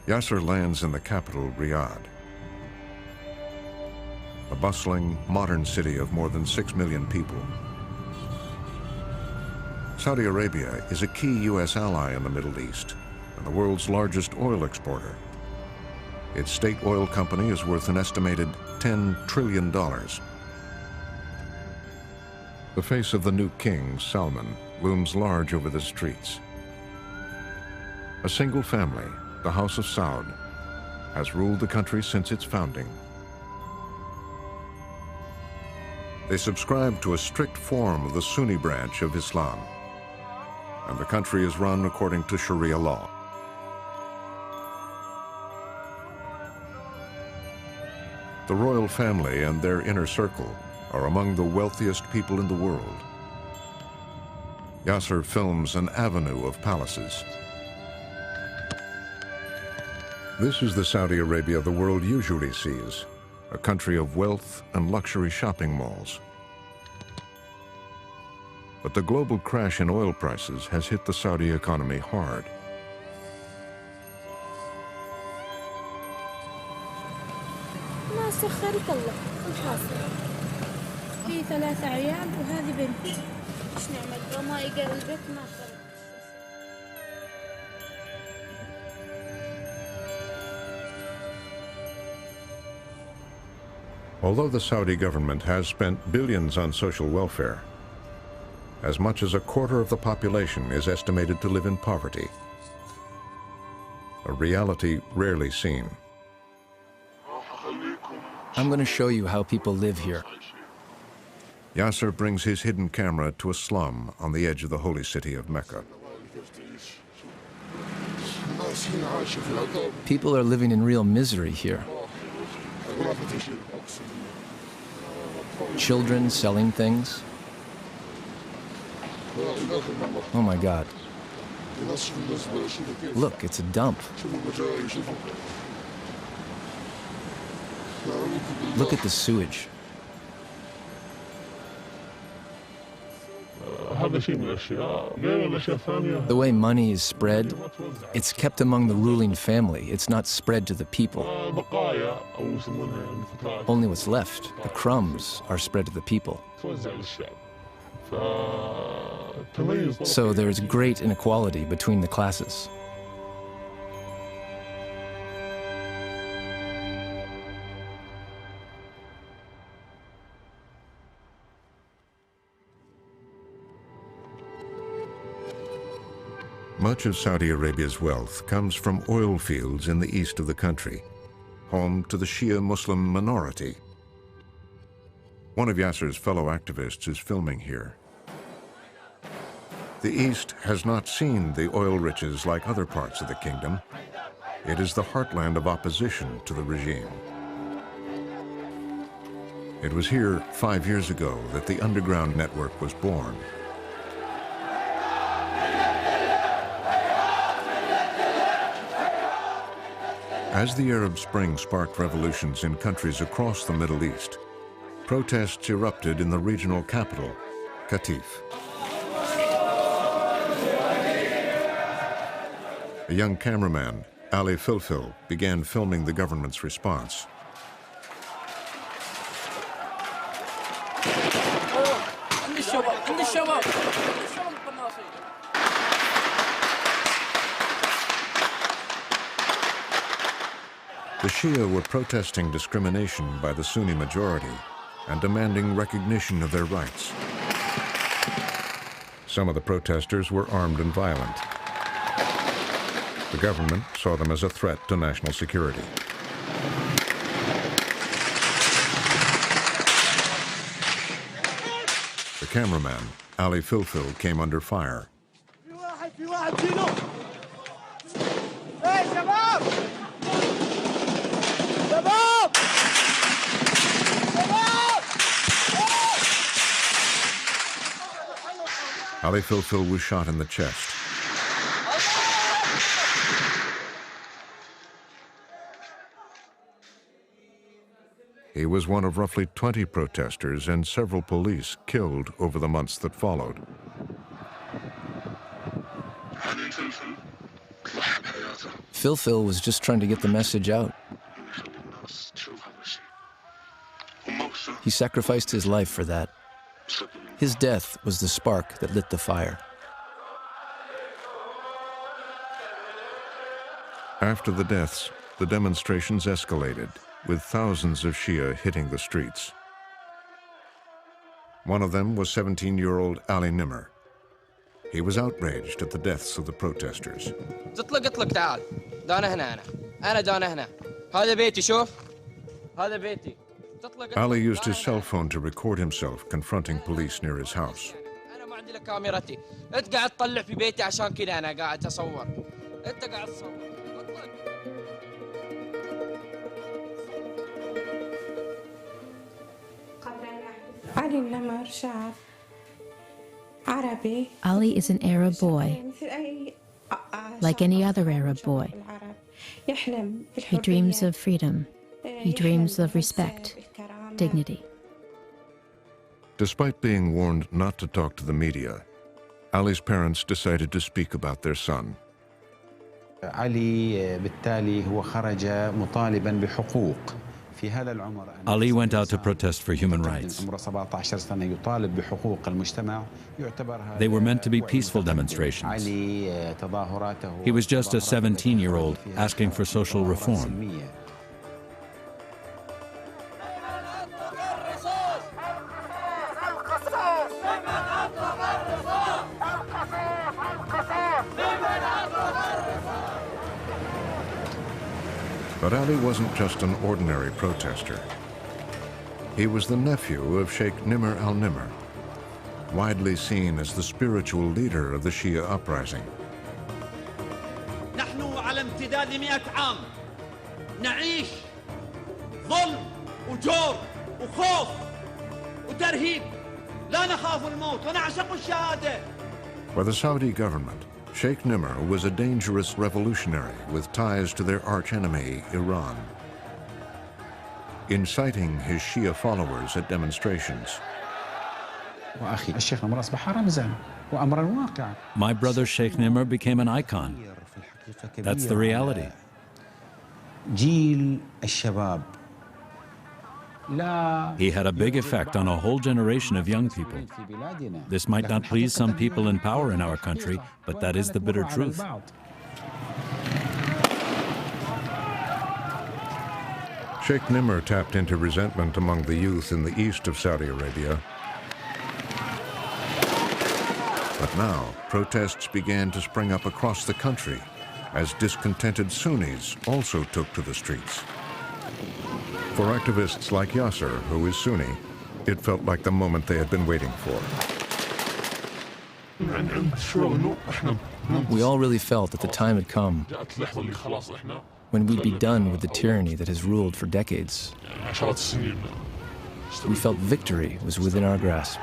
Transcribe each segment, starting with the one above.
Yasser lands in the capital, Riyadh, a bustling, modern city of more than 6 million people. Saudi Arabia is a key U.S. ally in the Middle East and the world's largest oil exporter. Its state oil company is worth an estimated $10 trillion. The face of the new king, Salman, looms large over the streets. A single family, the House of Saud, has ruled the country since its founding. They subscribe to a strict form of the Sunni branch of Islam, and the country is run according to Sharia law. The royal family and their inner circle are among the wealthiest people in the world. Yasser films an avenue of palaces. This is the Saudi Arabia the world usually sees, a country of wealth and luxury shopping malls. But the global crash in oil prices has hit the Saudi economy hard. سخرك الله الحاصل في 3 عيال وهذه بنتي ايش نعمل وما يقر البيت ما خرج. Although the Saudi government has spent billions on social welfare, as much as 1/4 of the population is estimated to live in poverty, a reality rarely seen. I'm going to show you how people live here. Yasser brings his hidden camera to a slum on the edge of the holy city of Mecca. People are living in real misery here. Children selling things. Oh my God. Look, it's a dump. Look at the sewage. The way money is spread, it's kept among the ruling family. It's not spread to the people. Only what's left, the crumbs, are spread to the people. So there's great inequality between the classes. Much of Saudi Arabia's wealth comes from oil fields in the east of the country, home to the Shia Muslim minority. One of Yasser's fellow activists is filming here. The East has not seen the oil riches like other parts of the kingdom. It is the heartland of opposition to the regime. It was here 5 years ago that the underground network was born. As the Arab Spring sparked revolutions in countries across the Middle East, protests erupted in the regional capital, Qatif. A young cameraman, Ali Filfil, began filming the government's response. The Shia were protesting discrimination by the Sunni majority and demanding recognition of their rights. Some of the protesters were armed and violent. The government saw them as a threat to national security. The cameraman, Ali Filfil, came under fire. Ali Filfil was shot in the chest. He was one of roughly 20 protesters and several police killed over the months that followed. Phil was just trying to get the message out. He sacrificed his life for that. His death was the spark that lit the fire. After the deaths, the demonstrations escalated, with thousands of Shia hitting the streets. One of them was 17-year-old Ali Nimr. He was outraged at the deaths of the protesters. اطلق تعال. ده أنا هنا أنا ده أنا هنا. هذا بيتي شوف. هذا بيتي. Ali used his cell phone to record himself confronting police near his house. أنا ما عندي لك كاميرتي. أنت قاعد تطلع في بيتي عشان كذا أنا قاعد أصور. أنت قاعد تصور. علي النمر شاب عربي. Ali is an Arab boy, like any other Arab boy. He dreams of freedom. He dreams of respect, dignity. Despite being warned not to talk to the media, Ali's parents decided to speak about their son. علي بالتالي هو خرج مطالبا بحقوق. Ali went out to protest for human rights. They were meant to be peaceful demonstrations. He was just a 17-year-old asking for social reform. But Ali wasn't just an ordinary protester. He was the nephew of Sheikh Nimr al-Nimr, widely seen as the spiritual leader of the Shia uprising. نحن على امتداد 100 عام نعيش ظلم وجور وخوف وترهيب لا نخاف الموت ونعشق الشهادة. For the Saudi government, Sheikh Nimr was a dangerous revolutionary with ties to their archenemy, Iran. Inciting his Shia followers at demonstrations. My brother Sheikh Nimr became an icon. That's the reality. He had a big effect on a whole generation of young people. This might not please some people in power in our country, but that is the bitter truth. Sheikh Nimr tapped into resentment among the youth in the east of Saudi Arabia. But now, protests began to spring up across the country as discontented Sunnis also took to the streets. For activists like Yasser, who is Sunni, it felt like the moment they had been waiting for. We all really felt that the time had come when we'd be done with the tyranny that has ruled for decades. We felt victory was within our grasp.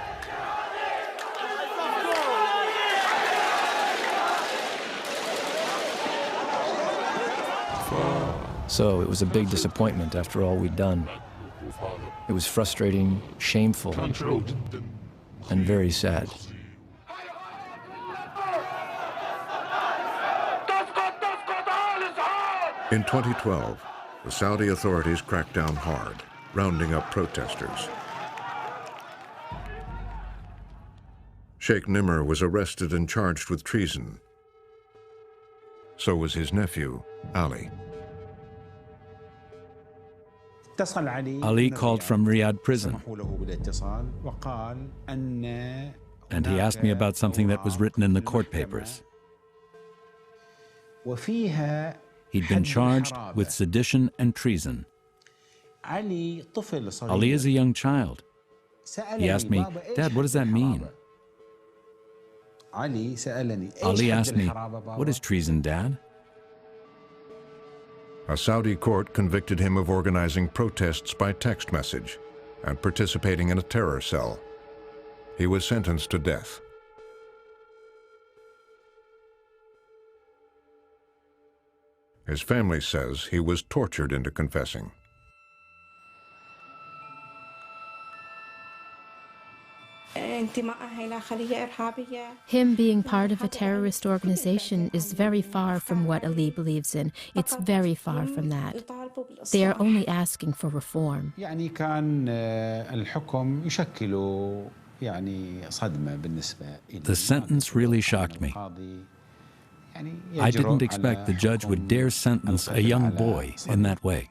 So it was a big disappointment after all we'd done. It was frustrating, shameful, and very sad. In 2012, the Saudi authorities cracked down hard, rounding up protesters. Sheikh Nimr was arrested and charged with treason. So was his nephew, Ali. Ali called from Riyadh prison, and he asked me about something that was written in the court papers. He'd been charged with sedition and treason. Ali is a young child. He asked me, "Dad, what does that mean?" Ali asked me, "What is treason, Dad?" A Saudi court convicted him of organizing protests by text message and participating in a terror cell. He was sentenced to death. His family says he was tortured into confessing. Him being part of a terrorist organization is very far from what Ali believes in. It's very far from that. They are only asking for reform. يعني كان الحكم يشكل يعني صدمة بالنسبة إلي. The sentence really shocked me. I didn't expect the judge would dare sentence a young boy in that way.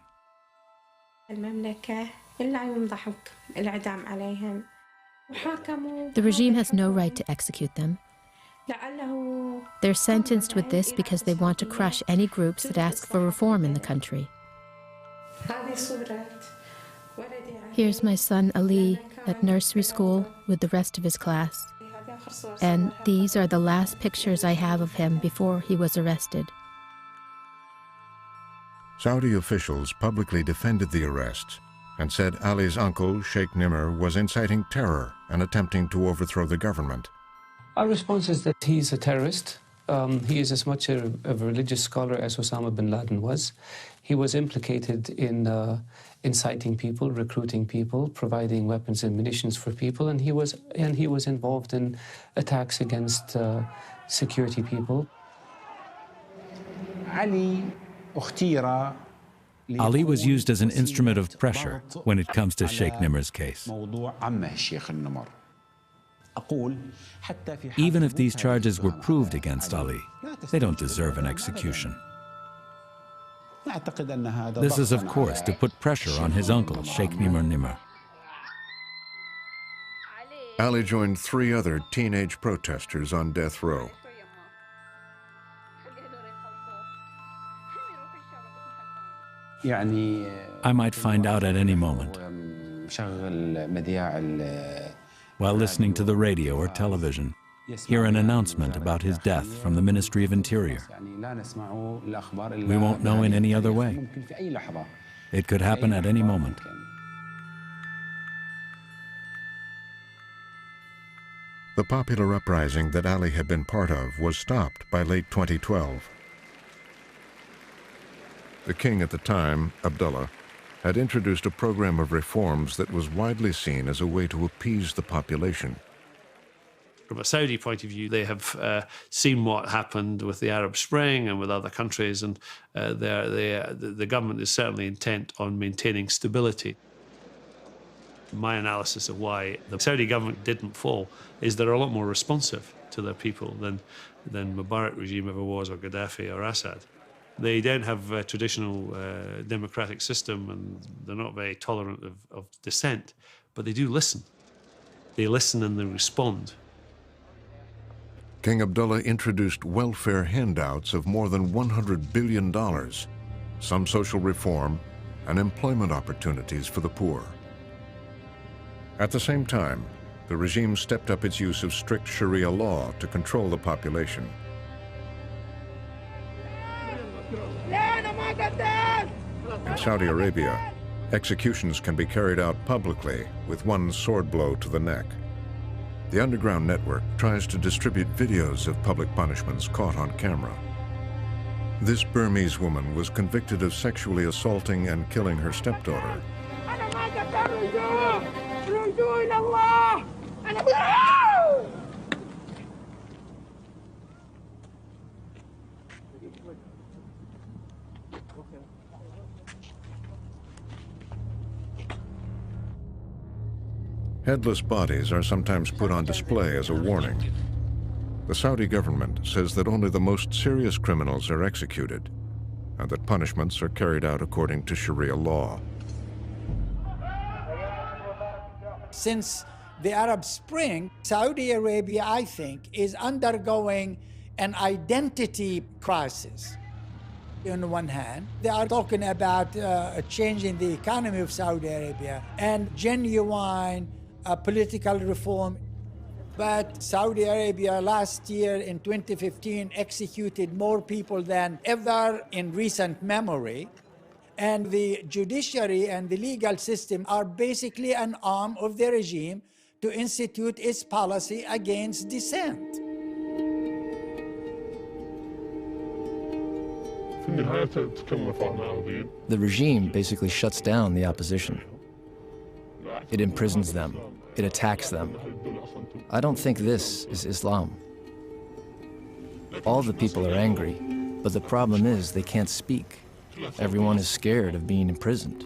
The regime has no right to execute them. They're sentenced with this because they want to crush any groups that ask for reform in the country. Here's my son Ali at nursery school with the rest of his class. And these are the last pictures I have of him before he was arrested. Saudi officials publicly defended the arrests and said Ali's uncle, Sheikh Nimr, was inciting terror and attempting to overthrow the government. Our response is that he's a terrorist. He is as much a religious scholar as Osama bin Laden was. He was implicated in inciting people, recruiting people, providing weapons and munitions for people, and he was involved in attacks against security people. Ali was used as an instrument of pressure when it comes to Sheikh Nimr's case. Even if these charges were proved against Ali, they don't deserve an execution. This is, of course, to put pressure on his uncle, Sheikh Nimr. Ali joined 3 other teenage protesters on death row. I might find out at any moment, while listening to the radio or television, hear an announcement about his death from the Ministry of Interior. We won't know in any other way. It could happen at any moment. The popular uprising that Ali had been part of was stopped by late 2012. The king at the time, Abdullah, had introduced a program of reforms that was widely seen as a way to appease the population. From a Saudi point of view, they have seen what happened with the Arab Spring and with other countries, and the government is certainly intent on maintaining stability. My analysis of why the Saudi government didn't fall is they're a lot more responsive to their people than Mubarak regime ever was, or Gaddafi or Assad. They don't have a traditional democratic system, and they're not very tolerant of dissent, but they do listen. They listen and they respond. King Abdullah introduced welfare handouts of more than $100 billion, some social reform, and employment opportunities for the poor. At the same time, the regime stepped up its use of strict Sharia law to control the population. In Saudi Arabia, executions can be carried out publicly with one sword blow to the neck. The underground network tries to distribute videos of public punishments caught on camera. This Burmese woman was convicted of sexually assaulting and killing her stepdaughter. Headless bodies are sometimes put on display as a warning. The Saudi government says that only the most serious criminals are executed, and that punishments are carried out according to Sharia law. Since the Arab Spring, Saudi Arabia, I think, is undergoing an identity crisis. On the one hand, they are talking about changing the economy of Saudi Arabia and genuine political reform. But Saudi Arabia last year in 2015 executed more people than ever in recent memory. And the judiciary and the legal system are basically an arm of the regime to institute its policy against dissent. The regime basically shuts down the opposition. It imprisons them, It attacks them. I don't think this is Islam. All the people are angry, but the problem is they can't speak. Everyone is scared of being imprisoned.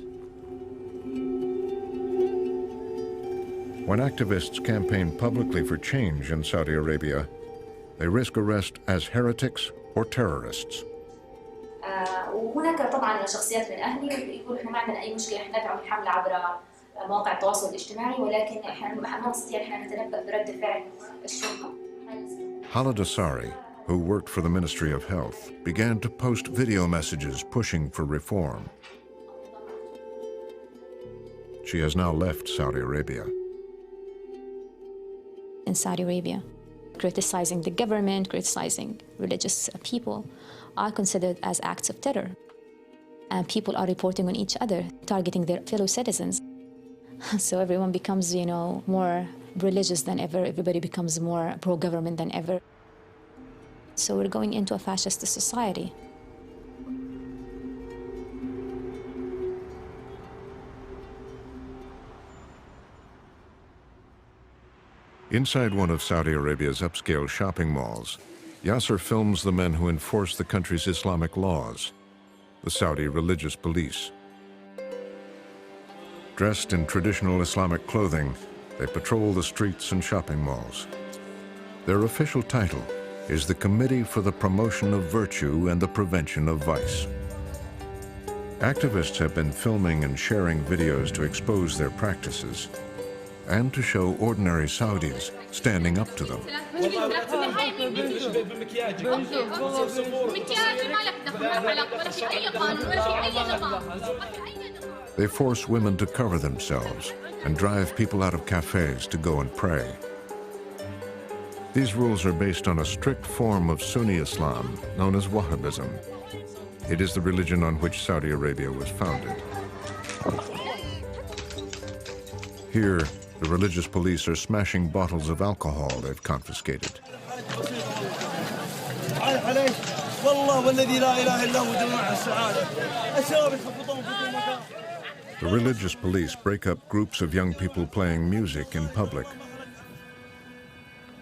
When activists campaign publicly for change in Saudi Arabia, they risk arrest as heretics or terrorists. وهناك طبعا شخصيات من اهلي يقولوا احنا ما عندنا اي مشكله، احنا ندعم الحمله عبر مواقع التواصل الاجتماعي، ولكن احنا ما نستطيع احنا نتنبأ برد فعل الشرطه. Saudita Svelata, who worked for the Ministry of Health, began to post video messages pushing for reform. She has now left Saudi Arabia. In Saudi Arabia, criticizing the government, criticizing religious people, are considered as acts of terror. And people are reporting on each other, targeting their fellow citizens. So everyone becomes, more religious than ever. Everybody becomes more pro-government than ever. So we're going into a fascist society. Inside one of Saudi Arabia's upscale shopping malls, Yasser films the men who enforce the country's Islamic laws, the Saudi religious police. Dressed in traditional Islamic clothing, they patrol the streets and shopping malls. Their official title is the Committee for the Promotion of Virtue and the Prevention of Vice. Activists have been filming and sharing videos to expose their practices and to show ordinary Saudis standing up to them. They force women to cover themselves and drive people out of cafes to go and pray. These rules are based on a strict form of Sunni Islam known as Wahhabism. It is the religion on which Saudi Arabia was founded. Here, the religious police are smashing bottles of alcohol they've confiscated. The religious police break up groups of young people playing music in public.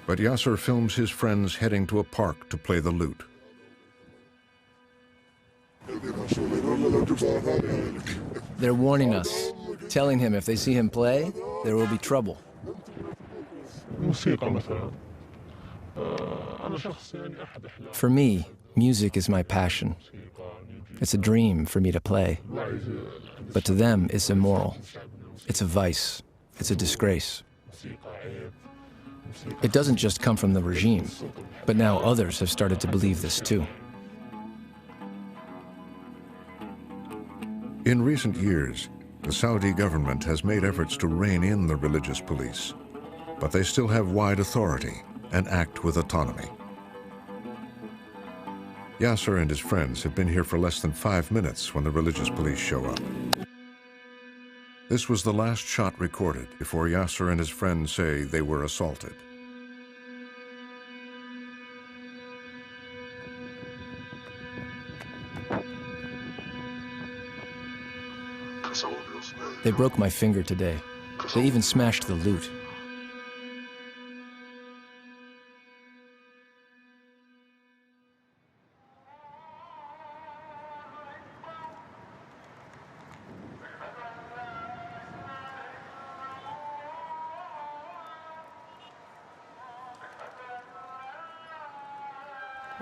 But Yasser films his friends heading to a park to play the lute. They're warning us, telling him if they see him play, there will be trouble. For me, music is my passion. It's a dream for me to play. But to them, it's immoral. It's a vice. It's a disgrace. It doesn't just come from the regime, but now others have started to believe this too. In recent years, the Saudi government has made efforts to rein in the religious police, but they still have wide authority and act with autonomy. Yasser and his friends have been here for less than 5 minutes when the religious police show up. This was the last shot recorded before Yasser and his friends say they were assaulted. They broke my finger today. They even smashed the lute.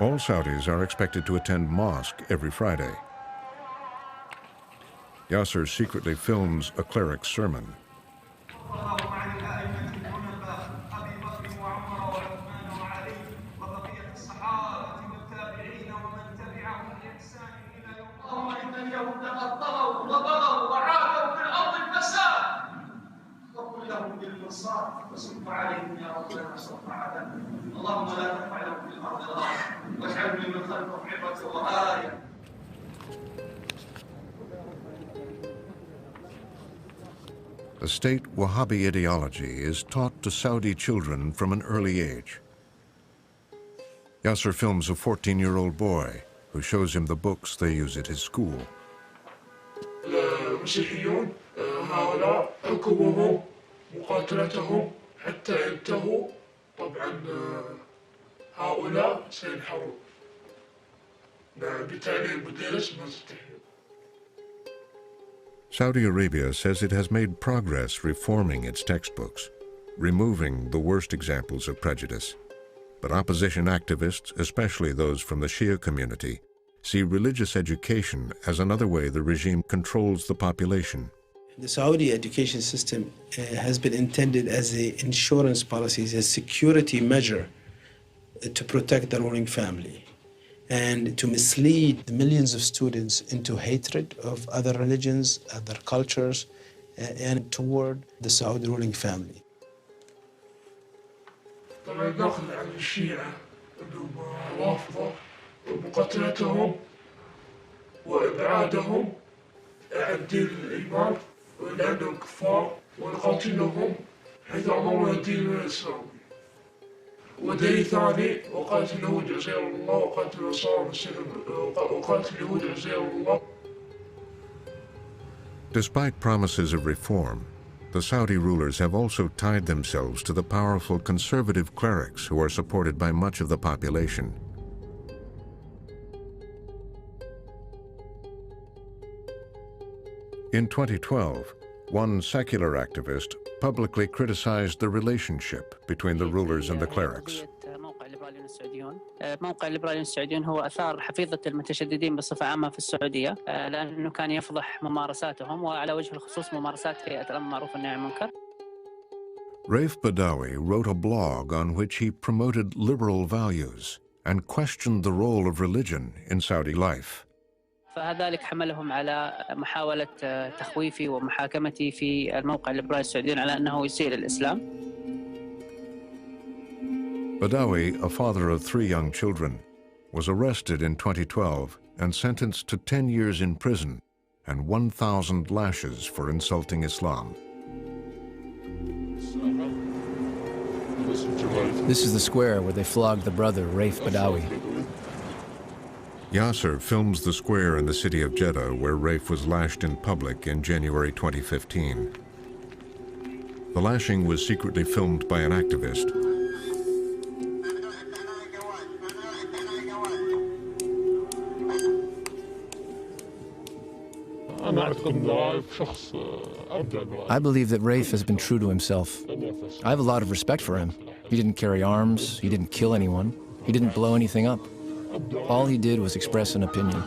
All Saudis are expected to attend mosque every Friday. Yasser secretly films a cleric's sermon. The state Wahhabi ideology is taught to Saudi children from an early age. Yasser films a 14-year-old boy who shows him the books they use at his school. مقاتلتهم حتى ينتهوا. طبعا هؤلاء سينحرون. بالتالي المدرس مستحيل. Saudi Arabia says it has made progress reforming its textbooks, removing the worst examples of prejudice. But opposition activists, especially those from the Shia community, see religious education as another way the regime controls the population. The Saudi education system has been intended as an insurance policy, as a security measure to protect the ruling family and to mislead millions of students into hatred of other religions, other cultures, and toward the Saudi ruling family. طبعا ناخذ عن الشيعة انهم رافضة ومقاتلتهم وابعادهم عن دين الايمان ولانهم كفار ونقاتلهم حيث امرنا الدين الاسلامي. ودليل ثاني وقاتل اليهود عزير الله وقاتل النصارى وقاتل اليهود عزير الله. Despite promises of reform, the Saudi rulers have also tied themselves to the powerful conservative clerics who are supported by much of the population. In 2012, one secular activist publicly criticized the relationship between the rulers and the clerics. موقع الليبراليون السعوديون هو أثار حفيظة المتشددين بصفة عامة في السعودية لأنه كان يفضح ممارساتهم وعلى وجه الخصوص ممارسات هيئة الأمر بالمعروف والنهي عن المنكر. Raif Badawi wrote a blog on which he promoted liberal values and questioned the role of religion in Saudi life. فذلك حملهم على محاولة تخويفي ومحاكمتي في الموقع الليبرالي السعوديون على أنه يسيء للإسلام. Badawi, a father of 3 young children, was arrested in 2012 and sentenced to 10 years in prison and 1,000 lashes for insulting Islam. This is the square where they flogged the brother, Raif Badawi. Yasser films the square in the city of Jeddah where Raif was lashed in public in January 2015. The lashing was secretly filmed by an activist. I believe that Raif has been true to himself. I have a lot of respect for him. He didn't carry arms, he didn't kill anyone, he didn't blow anything up. All he did was express an opinion.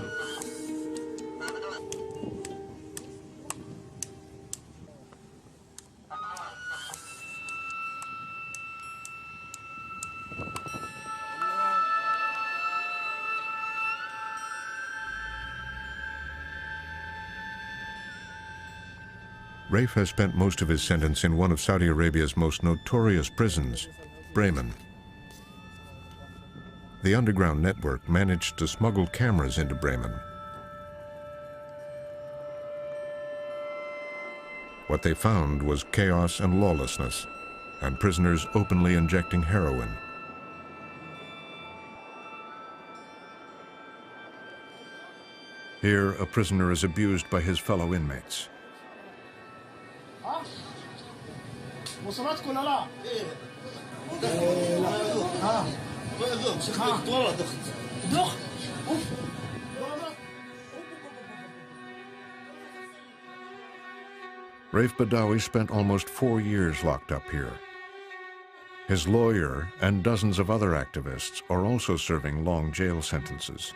Raif has spent most of his sentence in one of Saudi Arabia's most notorious prisons, Bremen. The underground network managed to smuggle cameras into Bremen. What they found was chaos and lawlessness, and prisoners openly injecting heroin. Here, a prisoner is abused by his fellow inmates. Raif Badawi spent almost 4 years locked up here. His lawyer and dozens of other activists are also serving long jail sentences.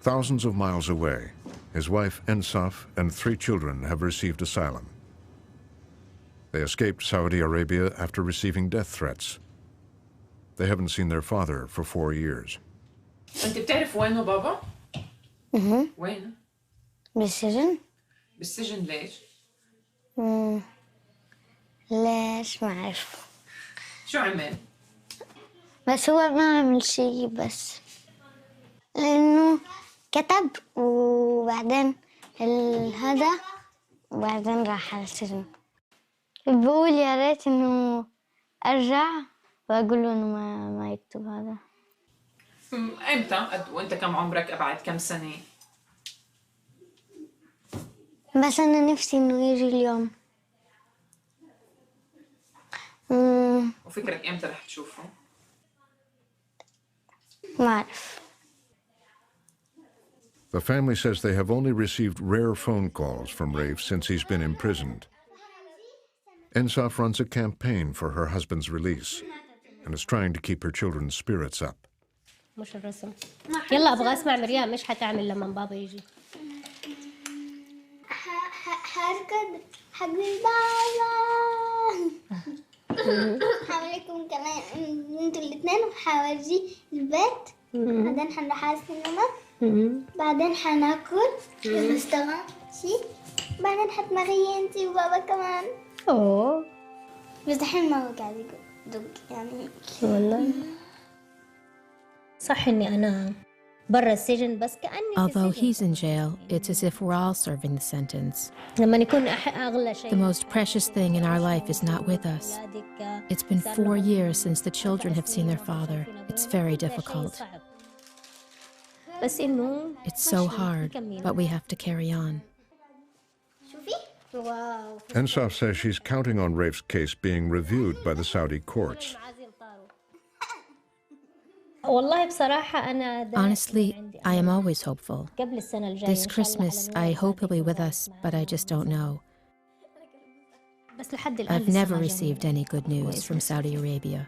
Thousands of miles away, his wife Ensaf and 3 children have received asylum. They escaped Saudi Arabia after receiving death threats. They haven't seen their father for 4 years. أنت بتعرف وينه بابا؟ وين؟ بالسجن؟ بالسجن ليش؟ ليش ما أعرف. شو عمل؟ بس هو ما عمل شيء بس لأنه كتب وبعدين هذا وبعدين راح على السجن. بقول يا ريت إنه أرجع وأقول له إنه ما يكتب هذا. امتى؟ وانت كم عمرك؟ ابعد كم سنة؟ بس أنا نفسي إنه يجي اليوم. وفكرك امتى رح تشوفه؟ ما أعرف. The family says they have only received rare phone calls from Raif since he's been imprisoned. Ensaf runs a campaign for her husband's release and is trying to keep her children's spirits up. مش الرسم. يلا أبغى أسمع مريم مش حتعمل لما بابا يجي. هركض حق بابا. حاولكم كمان انتوا الاثنين وحاورجي البيت. بعدين حنروح على السينما. بعدين حناكل في المستوى شي. بعدين حتمغي انتي وبابا كمان. أوه. بس الحين ما هو قاعد يدق يعني. والله. صح إني أنا برا السجن بس كأني. Although he's in jail, it's as if we're all serving the sentence. لما يكون أغلى شيء. The most precious thing in our life is not with us. It's been 4 years since the children have seen their father. It's very difficult. بس إنه. It's so hard, but we have to carry on. Ensaf says she's counting on Raif's case being reviewed by the Saudi courts. Honestly, I am always hopeful. This Christmas, I hope he'll be with us, but I just don't know. I've never received any good news from Saudi Arabia.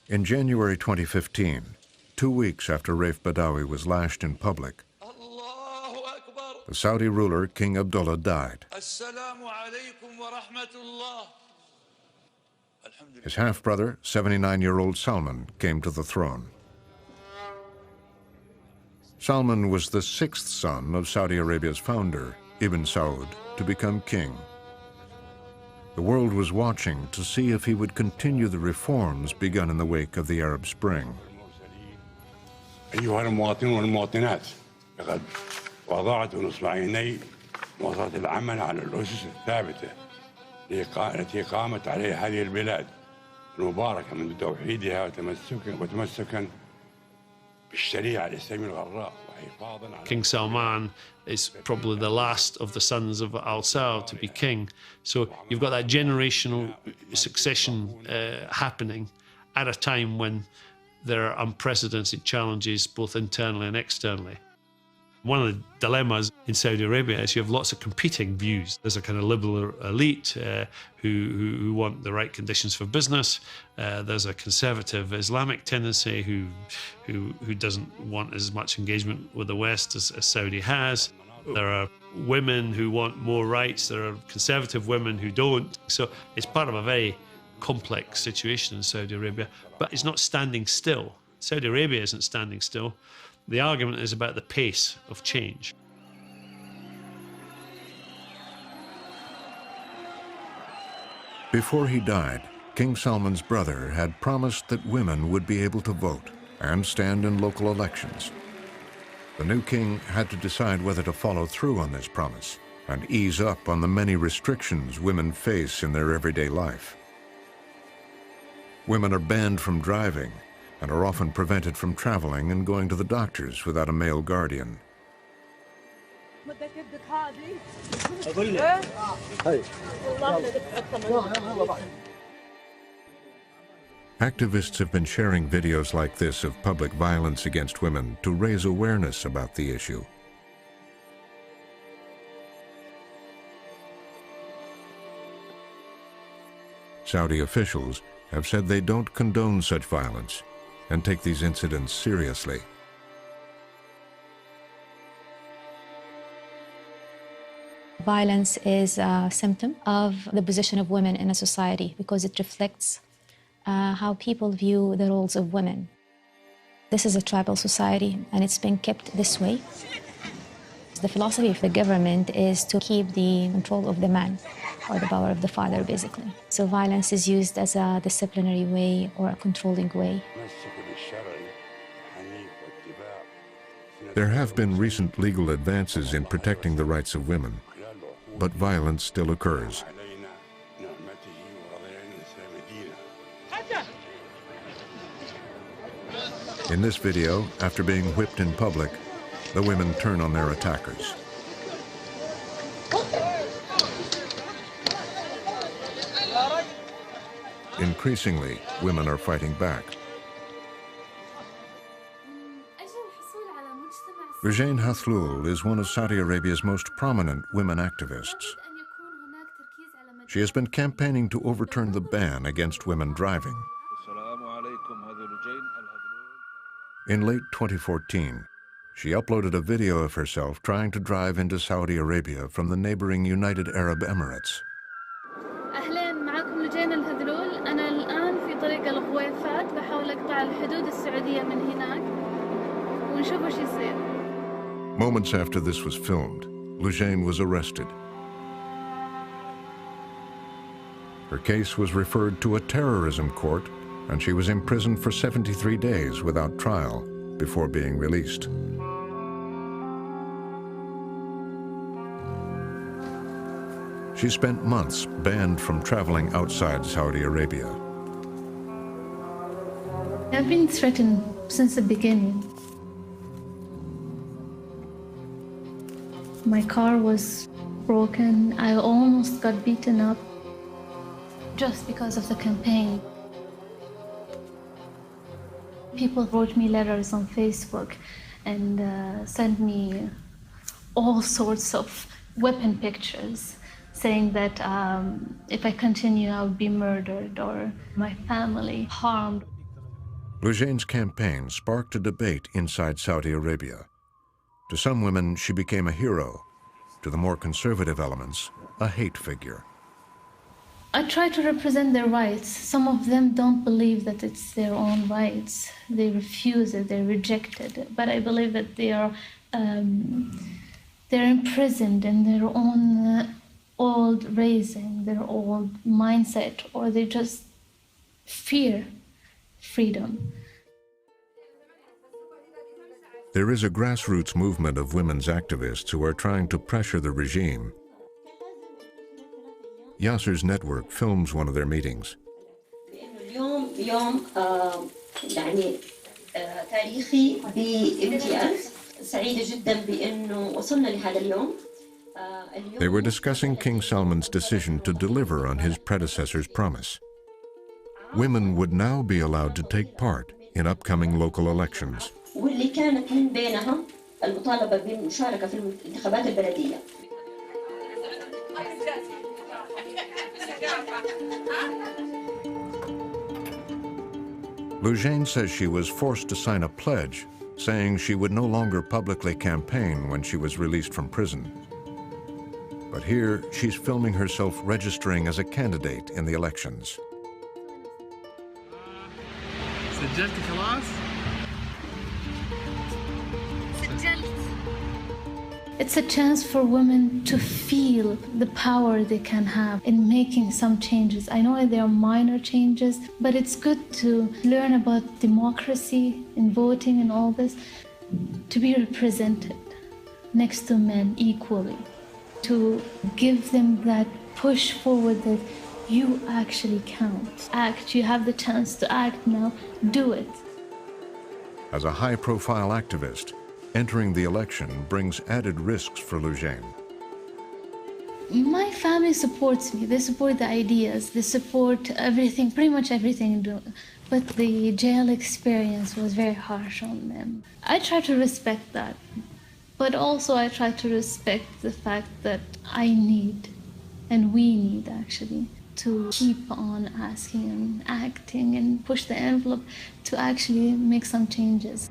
In January 2015, 2 weeks after Raif Badawi was lashed in public, the Saudi ruler, King Abdullah, died. His half-brother, 79-year-old Salman, came to the throne. Salman was the 6th son of Saudi Arabia's founder, Ibn Saud, to become king. The world was watching to see if he would continue the reforms begun in the wake of the Arab Spring. أيها المواطنون والمواطنات، لقد وضعت نصب عيني مواصلة العمل على الأسس الثابتة التي قامت عليها هذه البلاد المباركة منذ توحيدها وتمسكا بالشريعة الإسلامية الغراء. King Salman is probably the last of the sons of Al Saud to be king. So you've got that generational succession happening at a time when there are unprecedented challenges both internally and externally. One of the dilemmas in Saudi Arabia is you have lots of competing views. There's a kind of liberal elite who want the right conditions for business. There's a conservative Islamic tendency who doesn't want as much engagement with the West as Saudi has. There are women who want more rights. There are conservative women who don't. So it's part of a very complex situation in Saudi Arabia, but it's not standing still. Saudi Arabia isn't standing still. The argument is about the pace of change. Before he died, King Salman's brother had promised that women would be able to vote and stand in local elections. The new king had to decide whether to follow through on this promise and ease up on the many restrictions women face in their everyday life. Women are banned from driving and are often prevented from traveling and going to the doctors without a male guardian. Activists have been sharing videos like this of public violence against women to raise awareness about the issue. Saudi officials have said they don't condone such violence and take these incidents seriously. Violence is a symptom of the position of women in a society because it reflects how people view the roles of women. This is a tribal society and it's been kept this way. The philosophy of the government is to keep the control of the man. or the power of the father, basically. So violence is used as a disciplinary way or a controlling way. There have been recent legal advances in protecting the rights of women, but violence still occurs. In this video, after being whipped in public, the women turn on their attackers. Increasingly, women are fighting back. Regine Hathlul is one of Saudi Arabia's most prominent women activists. She has been campaigning to overturn the ban against women driving. In late 2014, she uploaded a video of herself trying to drive into Saudi Arabia from the neighboring United Arab Emirates. أهلين معكم لجين الهذلول. أنا الآن في طريق الغويفات بحاول أقطع الحدود السعودية من هناك ونشوف وش يصير. Moments after this was filmed, Lujane was arrested. Her case was referred to a terrorism court, and she was imprisoned for 73 days without trial before being released. She spent months banned from traveling outside Saudi Arabia. I've been threatened since the beginning. My car was broken. I almost got beaten up just because of the campaign. People wrote me letters on Facebook and sent me all sorts of weapon pictures, saying that if I continue, I would be murdered or my family harmed. Lujane's campaign sparked a debate inside Saudi Arabia. To some women, she became a hero. To the more conservative elements, a hate figure. I try to represent their rights. Some of them don't believe that it's their own rights. They refuse it, they reject it. But I believe that they're imprisoned in their own old raising, their old mindset, or they just fear freedom. There is a grassroots movement of women's activists who are trying to pressure the regime. Yasser's network films one of their meetings. They were discussing King Salman's decision to deliver on his predecessor's promise. Women would now be allowed to take part in upcoming local elections. واللي كانت من بينها المطالبة بالمشاركة في الانتخابات البلدية. Lujane says she was forced to sign a pledge saying she would no longer publicly campaign when she was released from prison. But here, she's filming herself registering as a candidate in the elections. سجلتي خلاص؟ It's a chance for women to feel the power they can have in making some changes. I know there are minor changes, but it's good to learn about democracy in voting and all this, to be represented next to men equally, to give them that push forward that you actually count. Act, you have the chance to act now, do it. As a high-profile activist, entering the election brings added risks for Lujane. My family supports me. They support the ideas. They support everything, pretty much everything I do. But the jail experience was very harsh on them. I try to respect that. But also I try to respect the fact that I need, and we need actually, to keep on asking and acting and push the envelope to actually make some changes.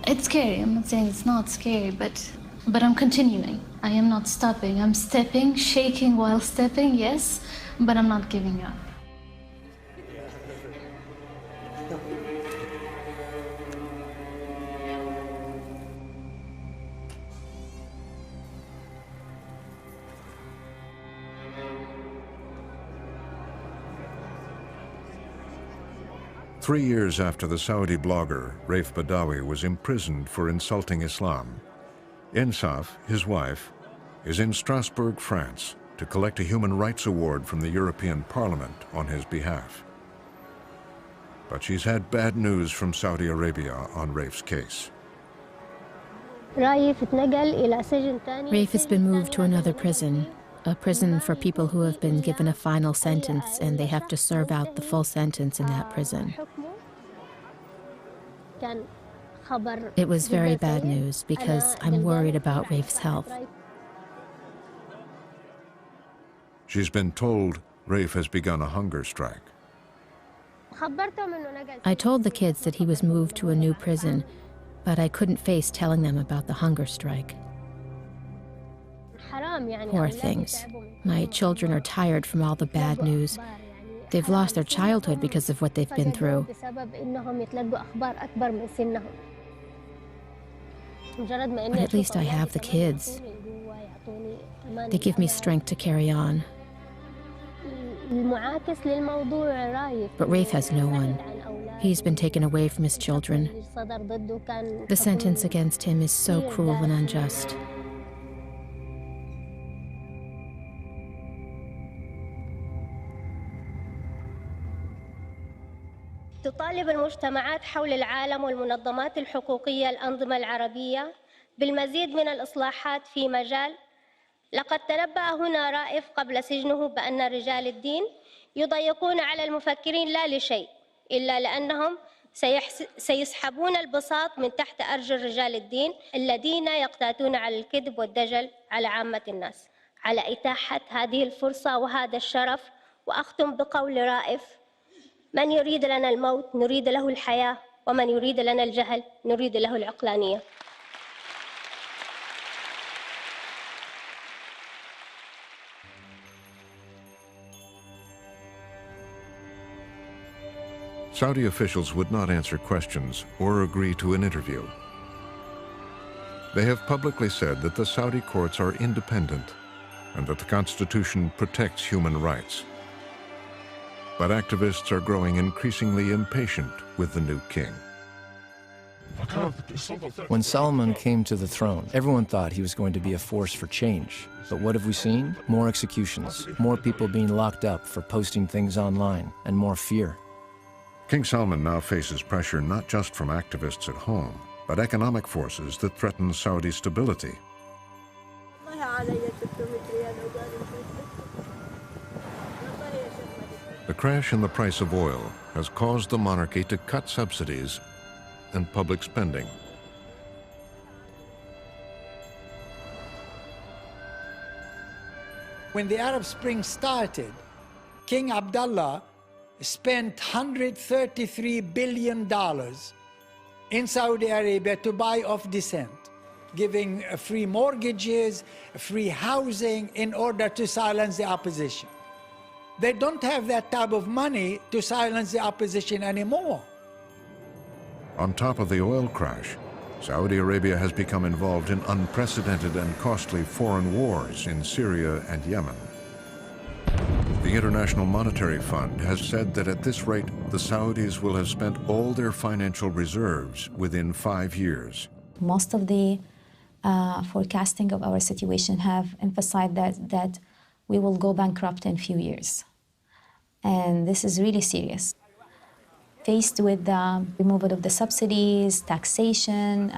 It's scary. I'm not saying it's not scary, but I'm continuing. I am not stopping. I'm stepping, shaking while stepping, yes, but I'm not giving up. 3 years after the Saudi blogger Raif Badawi was imprisoned for insulting Islam, Insaf, his wife, is in Strasbourg, France, to collect a human rights award from the European Parliament on his behalf. But she's had bad news from Saudi Arabia on Raif's case. Raif has been moved to another prison, a prison for people who have been given a final sentence and they have to serve out the full sentence in that prison. It was very bad news because I'm worried about Raif's health. She's been told Raif has begun a hunger strike. I told the kids that he was moved to a new prison, but I couldn't face telling them about the hunger strike. Poor things. My children are tired from all the bad news. They've lost their childhood because of what they've been through. But at least I have the kids. They give me strength to carry on. But Raif has no one. He's been taken away from his children. The sentence against him is so cruel and unjust. تطالب المجتمعات حول العالم والمنظمات الحقوقية الأنظمة العربية بالمزيد من الإصلاحات في مجال. لقد تنبأ هنا رائف قبل سجنه بأن رجال الدين يضيقون على المفكرين لا لشيء إلا لأنهم سيسحبون البساط من تحت أرجل رجال الدين الذين يقتاتون على الكذب والدجل على عامة الناس. على إتاحة هذه الفرصة وهذا الشرف وأختم بقول رائف: من يريد لنا الموت نريد له الحياة، ومن يريد لنا الجهل نريد له العقلانية. Saudi officials would not answer questions or agree to an interview. They have publicly said that the Saudi courts are independent and that the Constitution protects human rights. But activists are growing increasingly impatient with the new king. When Salman came to the throne, everyone thought he was going to be a force for change. But what have we seen? More executions, more people being locked up for posting things online, and more fear. King Salman now faces pressure not just from activists at home, but economic forces that threaten Saudi stability. The crash in the price of oil has caused the monarchy to cut subsidies and public spending. When the Arab Spring started, King Abdullah spent $133 billion in Saudi Arabia to buy off dissent, giving free mortgages, free housing in order to silence the opposition. They don't have that type of money to silence the opposition anymore. On top of the oil crash, Saudi Arabia has become involved in unprecedented and costly foreign wars in Syria and Yemen. The International Monetary Fund has said that at this rate, the Saudis will have spent all their financial reserves within 5 years. Most of the forecasting of our situation have emphasized that we will go bankrupt in a few years. And this is really serious. Faced with the removal of the subsidies, taxation,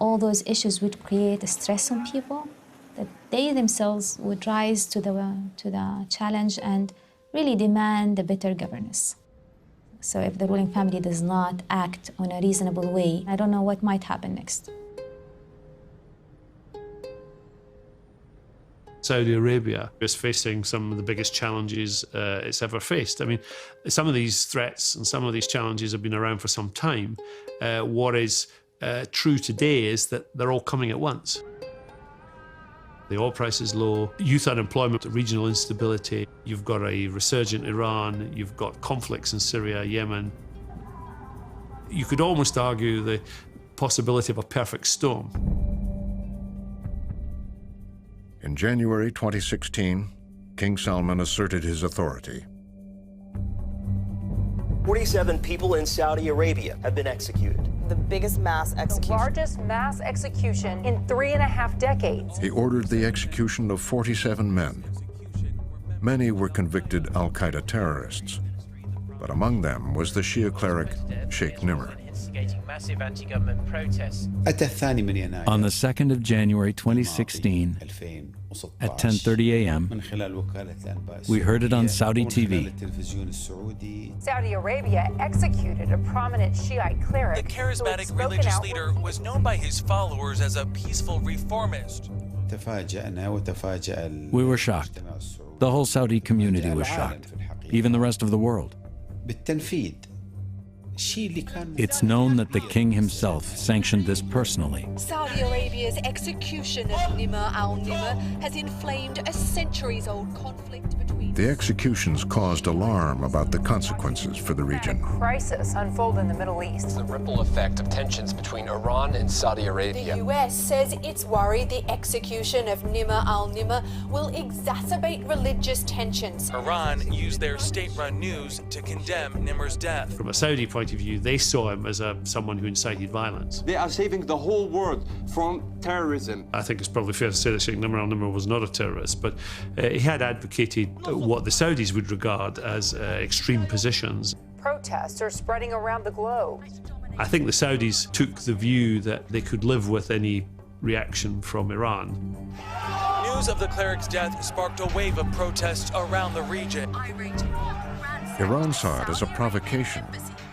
all those issues would create a stress on people, that they themselves would rise to the challenge and really demand a better governance. So if the ruling family does not act in a reasonable way, I don't know what might happen next. Saudi Arabia is facing some of the biggest challenges it's ever faced. I mean, some of these threats and some of these challenges have been around for some time. What is true today is that they're all coming at once. The oil price is low, youth unemployment, regional instability, you've got a resurgent Iran, you've got conflicts in Syria, Yemen. You could almost argue the possibility of a perfect storm. In January 2016, King Salman asserted his authority. 47 people in Saudi Arabia have been executed. The biggest mass execution. The largest mass execution in 3.5 decades. He ordered the execution of 47 men. Many were convicted al-Qaeda terrorists, but among them was the Shia cleric Sheikh Nimr. Massive anti-government protests. On the 2nd of January 2016, at 10:30 a.m., we heard it on Saudi TV. Saudi Arabia executed a prominent Shiite cleric. The charismatic religious leader was known by his followers as a peaceful reformist. We were shocked. The whole Saudi community was shocked, even the rest of the world. It's known that the king himself sanctioned this personally. Saudi Arabia's execution of Nimr al-Nimr has inflamed a centuries-old conflict between... The executions caused alarm about the consequences for the region. Crisis unfold in the Middle East. The ripple effect of tensions between Iran and Saudi Arabia. The US says it's worried the execution of Nimr al-Nimr will exacerbate religious tensions. Iran used their state-run news to condemn Nimr's death. From a Saudi point of view, they saw him as someone who incited violence. They are saving the whole world from terrorism. I think it's probably fair to say that Sheikh Nimr al-Nimr was not a terrorist, but he had advocated what the Saudis would regard as extreme positions. Protests are spreading around the globe. I think the Saudis took the view that they could live with any reaction from Iran. News of the cleric's death sparked a wave of protests around the region. Iran saw it as a provocation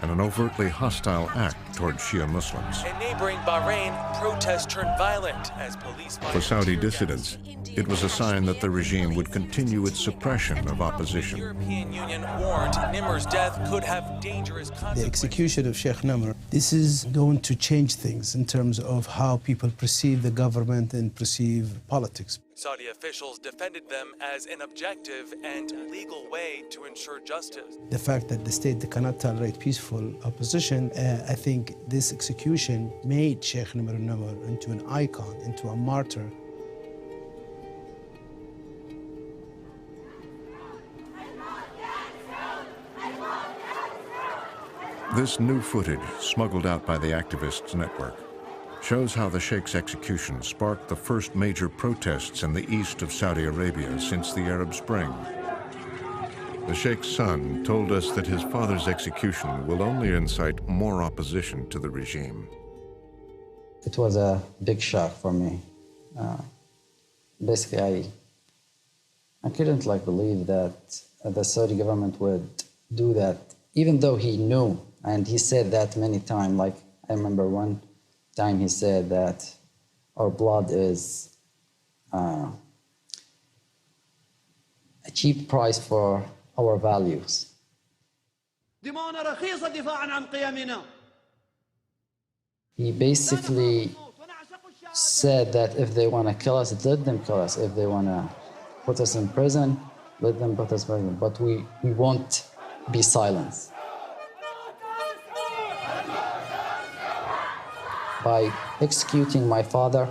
and an overtly hostile act toward Shia Muslims. In neighboring Bahrain, protests turned violent as police... For Saudi dissidents, it was a sign that the regime would continue its suppression of opposition. The European Union warned Nimr's death could have dangerous consequences. The execution of Sheikh Nimr, this is going to change things in terms of how people perceive the government and perceive politics. Saudi officials defended them as an objective and legal way to ensure justice. The fact that the state cannot tolerate peaceful opposition, I think this execution made Sheikh Nimr al-Nimr into an icon, into a martyr. This new footage, smuggled out by the activists' network, shows how the Sheikh's execution sparked the first major protests in the east of Saudi Arabia since the Arab Spring. The Sheikh's son told us that his father's execution will only incite more opposition to the regime. It was a big shock for me. Basically, I couldn't believe that the Saudi government would do that, even though he knew, and he said that many times. I remember one time he said that our blood is a cheap price for our values. He basically said that if they want to kill us, let them kill us. If they want to put us in prison, let them put us in prison. But we won't be silenced. By executing my father,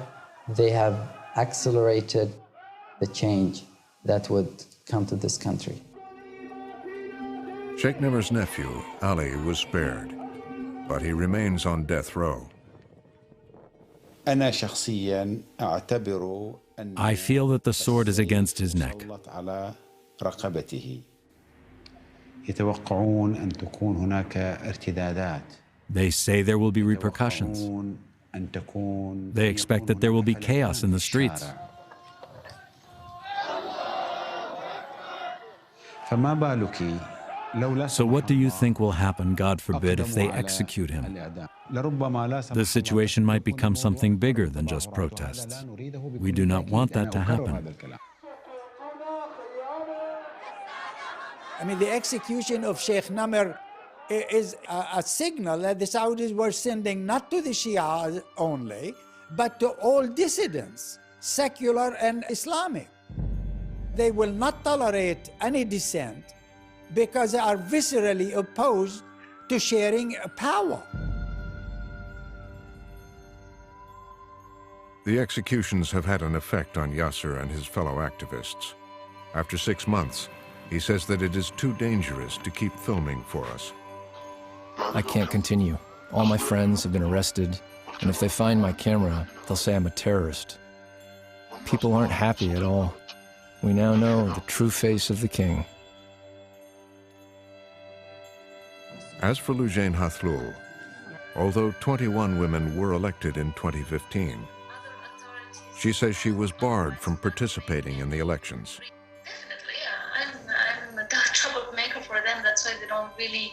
they have accelerated the change that would come to this country. Sheikh Nimr's nephew, Ali, was spared, but he remains on death row. I feel that the sword is against his neck. They say there will be repercussions. They expect that there will be chaos in the streets. So what do you think will happen, God forbid, if they execute him? The situation might become something bigger than just protests. We do not want that to happen. I mean, the execution of Sheikh Nimr is a signal that the Saudis were sending not to the Shia only, but to all dissidents, secular and Islamic. They will not tolerate any dissent because they are viscerally opposed to sharing power. The executions have had an effect on Yasser and his fellow activists. After 6 months, he says that it is too dangerous to keep filming for us. I can't continue. All my friends have been arrested, and if they find my camera, they'll say I'm a terrorist. People aren't happy at all. We now know the true face of the king. As for Loujain Hathlul, although 21 women were elected in 2015, she says she was barred from participating in the elections. I'm a troublemaker for them. That's why they don't really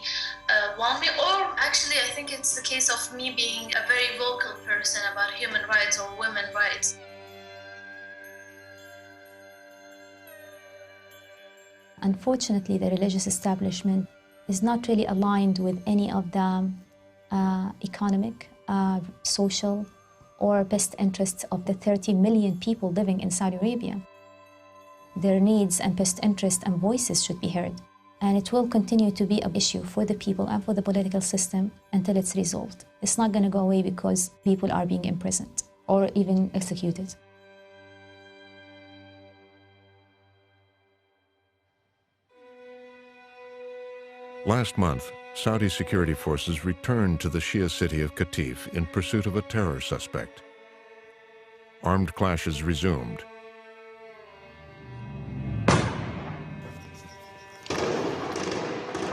want me. Or actually, I think it's the case of me being a very vocal person about human rights or women's rights. Unfortunately, the religious establishment is not really aligned with any of the economic, social, or best interests of the 30 million people living in Saudi Arabia. Their needs and best interests and voices should be heard. And it will continue to be an issue for the people and for the political system until it's resolved. It's not going to go away because people are being imprisoned or even executed. Last month, Saudi security forces returned to the Shia city of Qatif in pursuit of a terror suspect. Armed clashes resumed.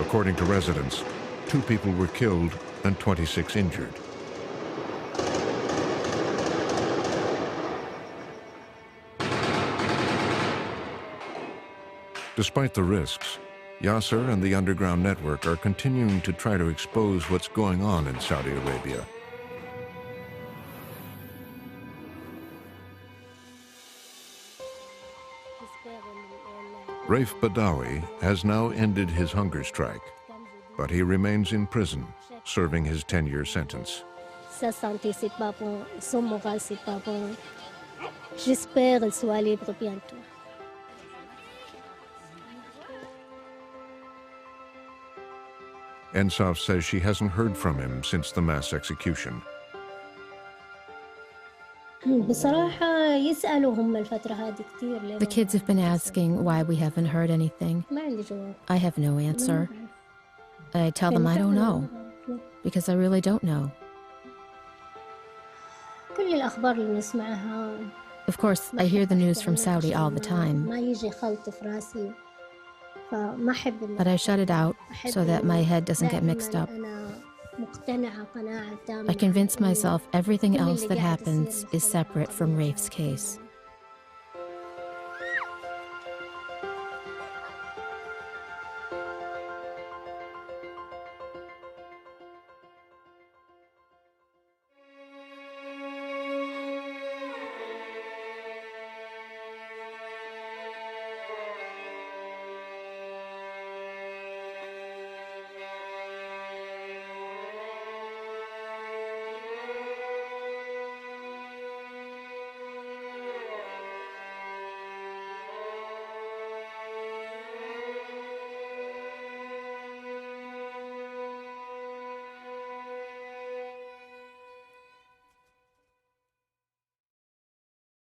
According to residents, 2 people were killed and 26 injured. Despite the risks, Yasser and the underground network are continuing to try to expose what's going on in Saudi Arabia. Raif Badawi has now ended his hunger strike, but he remains in prison, serving his 10-year sentence. Ensaf says she hasn't heard from him since the mass execution. The kids have been asking why we haven't heard anything. I have no answer. I tell them I don't know, because I really don't know. Of course, I hear the news from Saudi all the time, but I shut it out so that my head doesn't get mixed up. I convince myself everything else that happens is separate from Raif's case.